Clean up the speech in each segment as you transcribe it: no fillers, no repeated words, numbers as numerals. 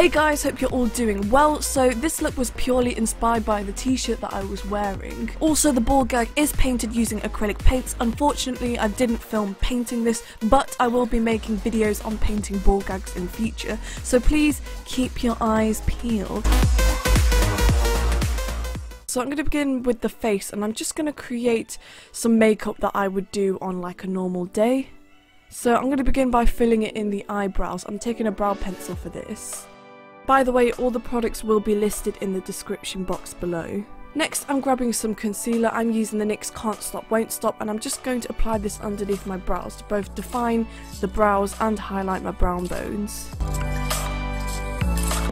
Hey guys, hope you're all doing well. So this look was purely inspired by the t-shirt that I was wearing. Also, the ball gag is painted using acrylic paints. Unfortunately, I didn't film painting this, but I will be making videos on painting ball gags in future, so please keep your eyes peeled. So I'm going to begin with the face, and I'm just going to create some makeup that I would do on like a normal day. So I'm going to begin by filling it in the eyebrows. I'm taking a brow pencil for this. By the way, all the products will be listed in the description box below. Next, I'm grabbing some concealer. I'm using the NYX Can't Stop Won't Stop, and I'm just going to apply this underneath my brows to both define the brows and highlight my brown bones.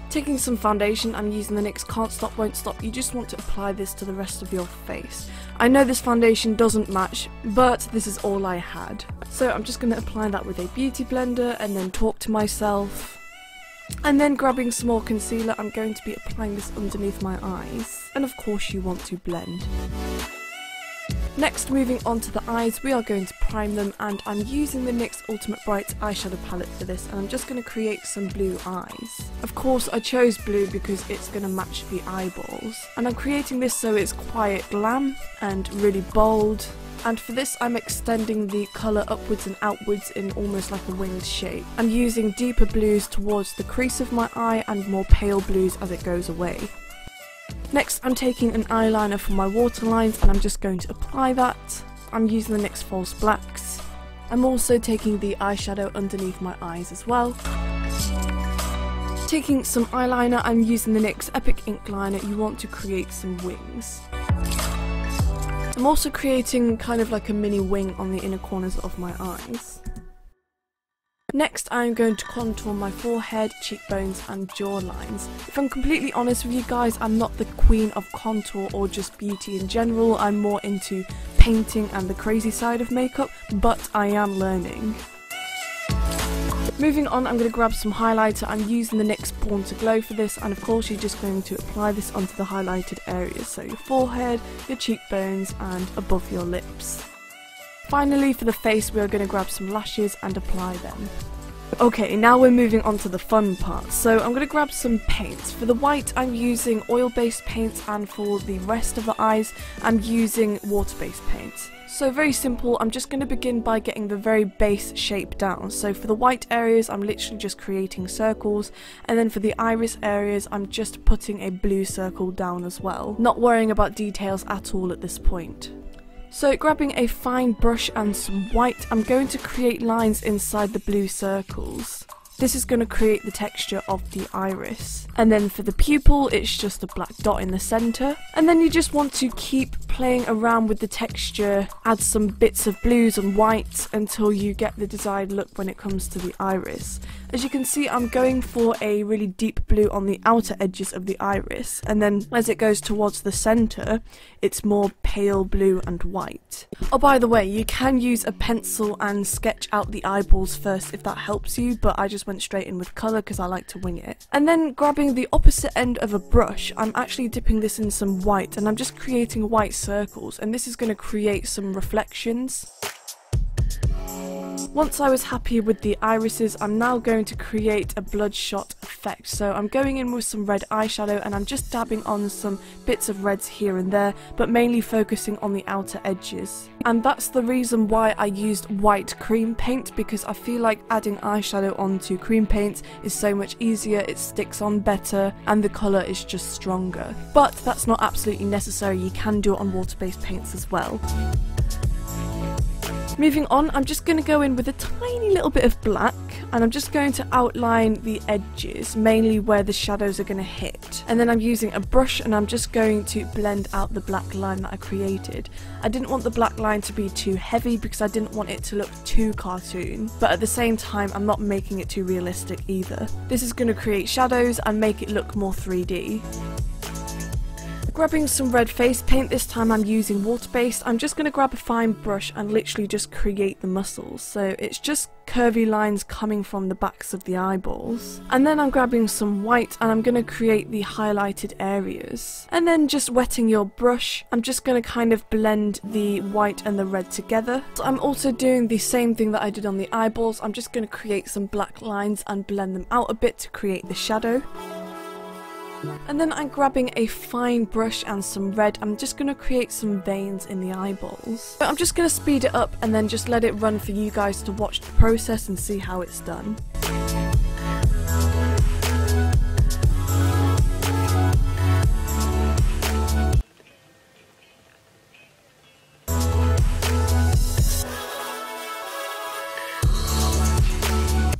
Taking some foundation, I'm using the NYX Can't Stop Won't Stop. You just want to apply this to the rest of your face. I know this foundation doesn't match, but this is all I had. So I'm just going to apply that with a beauty blender and then talk to myself. And then grabbing some more concealer, I'm going to be applying this underneath my eyes. And of course you want to blend. Next, moving on to the eyes, we are going to prime them, and I'm using the NYX Ultimate Bright eyeshadow palette for this, and I'm just going to create some blue eyes. Of course I chose blue because it's going to match the eyeballs, and I'm creating this so it's quite glam and really bold. And for this, I'm extending the colour upwards and outwards in almost like a winged shape. I'm using deeper blues towards the crease of my eye and more pale blues as it goes away. Next, I'm taking an eyeliner for my waterlines, and I'm just going to apply that. I'm using the NYX False Blacks. I'm also taking the eyeshadow underneath my eyes as well. Taking some eyeliner, I'm using the NYX Epic Ink Liner. You want to create some wings. I'm also creating kind of like a mini wing on the inner corners of my eyes. Next, I'm going to contour my forehead, cheekbones and jawlines. If I'm completely honest with you guys, I'm not the queen of contour or just beauty in general. I'm more into painting and the crazy side of makeup, but I am learning. Moving on, I'm going to grab some highlighter. I'm using the NYX Born to Glow for this, and of course you're just going to apply this onto the highlighted areas, so your forehead, your cheekbones and above your lips. Finally, for the face, we are going to grab some lashes and apply them. Okay, now we're moving on to the fun part. So I'm going to grab some paints. For the white, I'm using oil-based paints, and for the rest of the eyes, I'm using water-based paints. So very simple, I'm just going to begin by getting the very base shape down. So for the white areas, I'm literally just creating circles, and then for the iris areas, I'm just putting a blue circle down as well. Not worrying about details at all at this point. So grabbing a fine brush and some white, I'm going to create lines inside the blue circles. This is going to create the texture of the iris. And then for the pupil, it's just a black dot in the centre. And then you just want to keep playing around with the texture, add some bits of blues and whites until you get the desired look when it comes to the iris. As you can see, I'm going for a really deep blue on the outer edges of the iris, and then as it goes towards the centre, it's more pale blue and white. Oh, by the way, you can use a pencil and sketch out the eyeballs first if that helps you, but I just went straight in with colour because I like to wing it. And then grabbing the opposite end of a brush, I'm actually dipping this in some white, and I'm just creating white circles, and this is going to create some reflections. Once I was happy with the irises, I'm now going to create a bloodshot effect. So I'm going in with some red eyeshadow, and I'm just dabbing on some bits of reds here and there, but mainly focusing on the outer edges. And that's the reason why I used white cream paint, because I feel like adding eyeshadow onto cream paint is so much easier, it sticks on better, and the colour is just stronger. But that's not absolutely necessary, you can do it on water-based paints as well. Moving on, I'm just going to go in with a tiny little bit of black, and I'm just going to outline the edges, mainly where the shadows are going to hit. And then I'm using a brush, and I'm just going to blend out the black line that I created. I didn't want the black line to be too heavy because I didn't want it to look too cartoon, but at the same time I'm not making it too realistic either. This is going to create shadows and make it look more 3D. Grabbing some red face paint, this time I'm using water based. I'm just going to grab a fine brush and literally just create the muscles. So it's just curvy lines coming from the backs of the eyeballs. And then I'm grabbing some white and I'm going to create the highlighted areas. And then just wetting your brush, I'm just going to kind of blend the white and the red together. So I'm also doing the same thing that I did on the eyeballs. I'm just going to create some black lines and blend them out a bit to create the shadow. And then I'm grabbing a fine brush and some red. I'm just going to create some veins in the eyeballs. So I'm just going to speed it up and then just let it run for you guys to watch the process and see how it's done.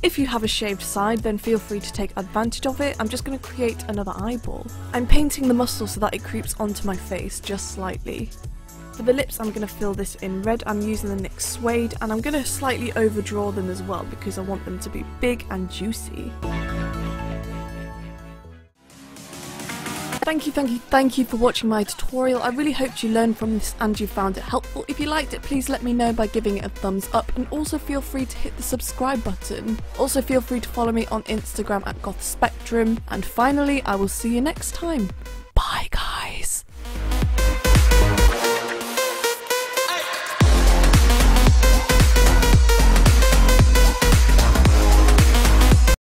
If you have a shaved side, then feel free to take advantage of it. I'm just going to create another eyeball. I'm painting the muscle so that it creeps onto my face just slightly. For the lips, I'm going to fill this in red. I'm using the NYX Suede and I'm going to slightly overdraw them as well because I want them to be big and juicy. Thank you for watching my tutorial. I really hoped you learned from this and you found it helpful. If you liked it, please let me know by giving it a thumbs up, and also feel free to hit the subscribe button. Also feel free to follow me on Instagram at gothspectrum, and finally I will see you next time. Bye guys.